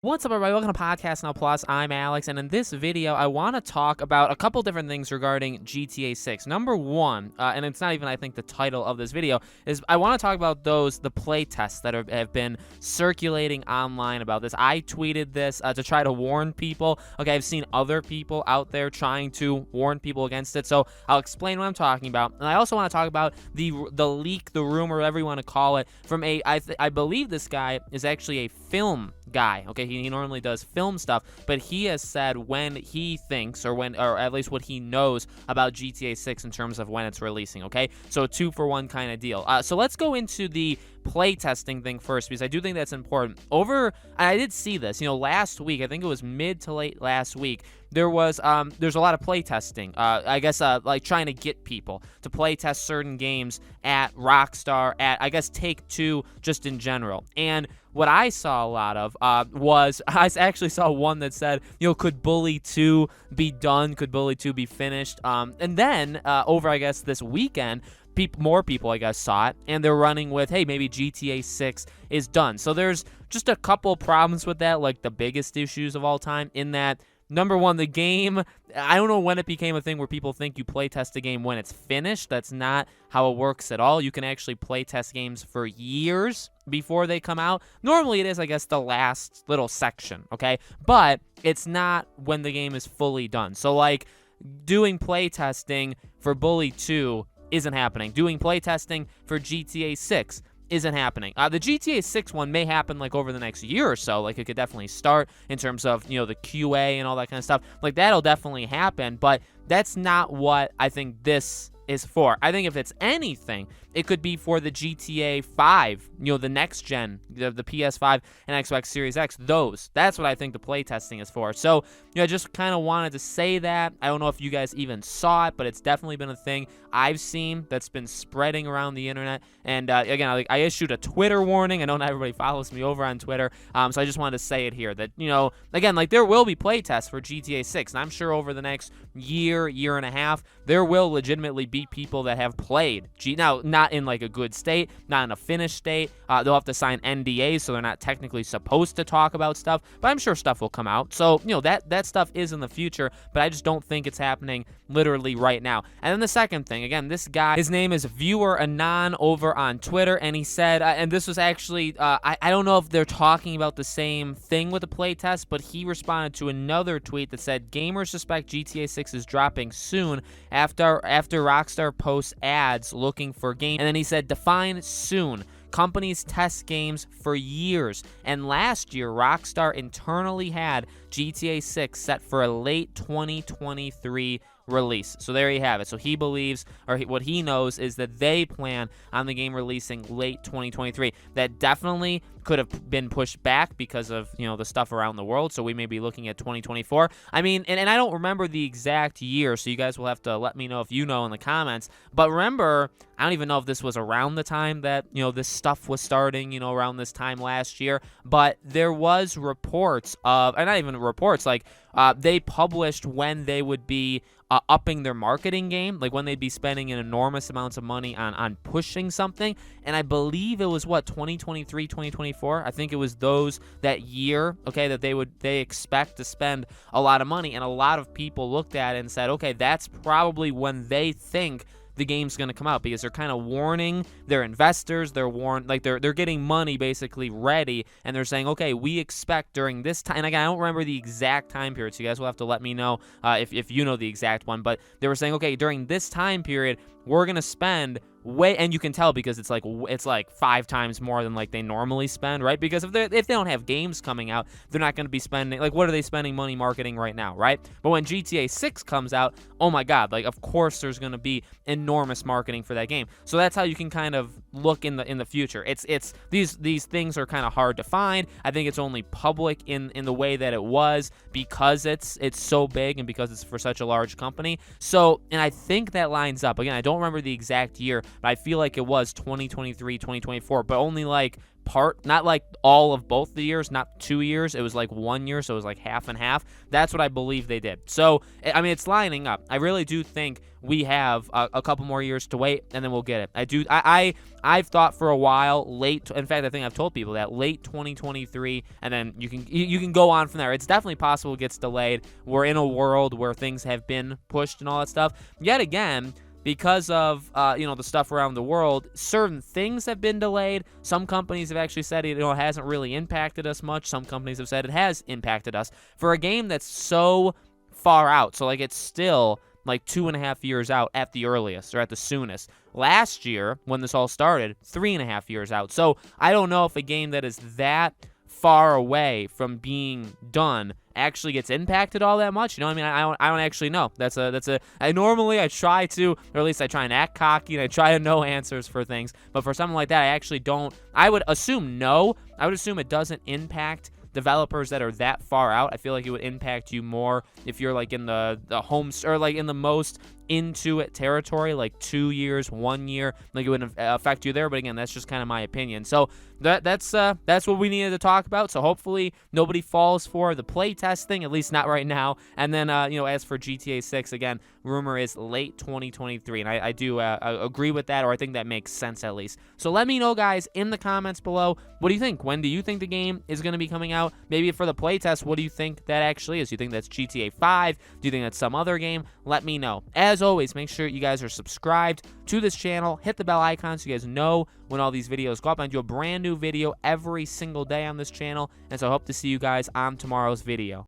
What's up, everybody? Welcome to Podcast Now Plus. I'm Alex, and in this video, I want to talk about a couple different things regarding GTA 6. Number one, and it's not even, I think, the title of this video, is I want to talk about the play tests that have been circulating online about this. I tweeted this to try to warn people. Okay, I've seen other people out there trying to warn people against it, so I'll explain what I'm talking about. And I also want to talk about the leak, the rumor, whatever you want to call it, from I believe this guy is actually a film guy. Okay, he normally does film stuff, but he has said when he thinks, or at least what he knows about GTA 6 in terms of when it's releasing. Okay, so a 2-for-1 kind of deal. So let's go into the play testing thing first, because I do think that's important. I did see this, last week. I think it was mid to late last week. There's a lot of play testing. I guess like trying to get people to play test certain games at Rockstar, at I guess Take-Two, just in general. And what I saw a lot of was I actually saw one that said, could Bully 2 be done? Could Bully 2 be finished? And then over, I guess, this weekend, more people, I guess, saw it, and they're running with, hey, maybe GTA 6 is done. So there's just a couple problems with that, like the biggest issues of all time, in that, number one, the game, I don't know when it became a thing where people think you play test a game when it's finished. That's not how it works at all. You can actually play test games for years before they come out. Normally it is, I guess, the last little section, okay? But it's not when the game is fully done. So, like, doing play testing for Bully 2 isn't happening. Doing play testing for GTA 6 isn't happening. The GTA 6 one may happen like over the next year or so. Like, it could definitely start in terms of, the QA and all that kind of stuff. Like, that'll definitely happen, but that's not what I think this is for. I think if it's anything, it could be for the GTA 5, the next gen, the PS5 and Xbox Series X. That's what I think the play testing is for. So, I just kind of wanted to say that. I don't know if you guys even saw it, but it's definitely been a thing I've seen that's been spreading around the internet. And again, I issued a Twitter warning. I know not everybody follows me over on Twitter, so I just wanted to say it here that, again, like, there will be play tests for GTA 6, and I'm sure over the next year and a half, there will legitimately be people that have played. Now, not in like a good state, not in a finished state. They'll have to sign NDAs, so they're not technically supposed to talk about stuff, but I'm sure stuff will come out. So, that stuff is in the future, but I just don't think it's happening literally right now. And then the second thing, again, this guy, his name is Viewer Anon over on Twitter, and he said, and this was actually, I don't know if they're talking about the same thing with the playtest, but he responded to another tweet that said, gamers suspect GTA 6 is dropping soon after Rockstar posts ads looking for games. And then he said, define soon. Companies test games for years, and last year Rockstar internally had GTA 6 set for a late 2023 release. So there you have it. So he believes, or what he knows, is that they plan on the game releasing late 2023. That definitely could have been pushed back because of, the stuff around the world. So we may be looking at 2024. I mean, and I don't remember the exact year, so you guys will have to let me know if you know in the comments. But remember, I don't even know if this was around the time that, this stuff was starting, around this time last year. But there was reports of, and not even reports, like they published when they would be upping their marketing game, like when they'd be spending an enormous amounts of money on pushing something. And I believe it was 2023, 2024. I think it was that year, okay, that they expect to spend a lot of money. And a lot of people looked at it and said, okay, that's probably when they think the game's going to come out, because they're kind of warning their investors. They're getting money basically ready, and they're saying, okay, we expect during this time, and again, I don't remember the exact time period, so you guys will have to let me know if you know the exact one, but they were saying, okay, during this time period, we're going to spend and you can tell because it's like 5 times more than like they normally spend, right? Because if they don't have games coming out, they're not going to be spending, like, what are they spending money marketing right now, right? But when GTA 6 comes out, oh my god, like, of course there's going to be enormous marketing for that game. So that's how you can kind of look in the future. It's these things are kind of hard to find. I think it's only public in the way that it was because it's so big and because it's for such a large company. So, and I think that lines up. Again, I don't remember the exact year, but I feel like it was 2023, 2024, but only like not like all of both the years, not 2 years. It was like 1 year, so it was like half and half. That's what I believe they did. So, I mean, it's lining up. I really do think we have a couple more years to wait, and then we'll get it. I've thought for a while, in fact, I think I've told people that late 2023, and then you can go on from there. It's definitely possible it gets delayed. We're in a world where things have been pushed and all that stuff. Yet again, because of the stuff around the world, certain things have been delayed. Some companies have actually said it hasn't really impacted us much. Some companies have said it has impacted us. For a game that's so far out, so like it's still like 2.5 years out at the earliest or at the soonest. Last year, when this all started, 3.5 years out. So I don't know if a game that is that far away from being done actually gets impacted all that much. I mean, I don't actually know. Normally I try to, or at least I try and act cocky and I try to know answers for things, but for something like that, I actually don't. I would assume no. I would assume it doesn't impact developers that are that far out. I feel like it would impact you more if you're like in the homes or like in the most into it territory, like 2 years, 1 year, like it wouldn't affect you there. But again, that's just kind of my opinion. So that's what we needed to talk about. So hopefully nobody falls for the playtest thing, at least not right now. And then as for GTA 6, again, rumor is late 2023, and I do agree with that, or I think that makes sense at least. So let me know, guys, in the comments below. What do you think? When do you think the game is going to be coming out? Maybe for the playtest, what do you think that actually is? Do you think that's GTA 5? Do you think that's some other game? Let me know. As always, make sure you guys are subscribed to this channel. Hit the bell icon so you guys know when all these videos go up. I do a brand new video every single day on this channel, and so I hope to see you guys on tomorrow's video.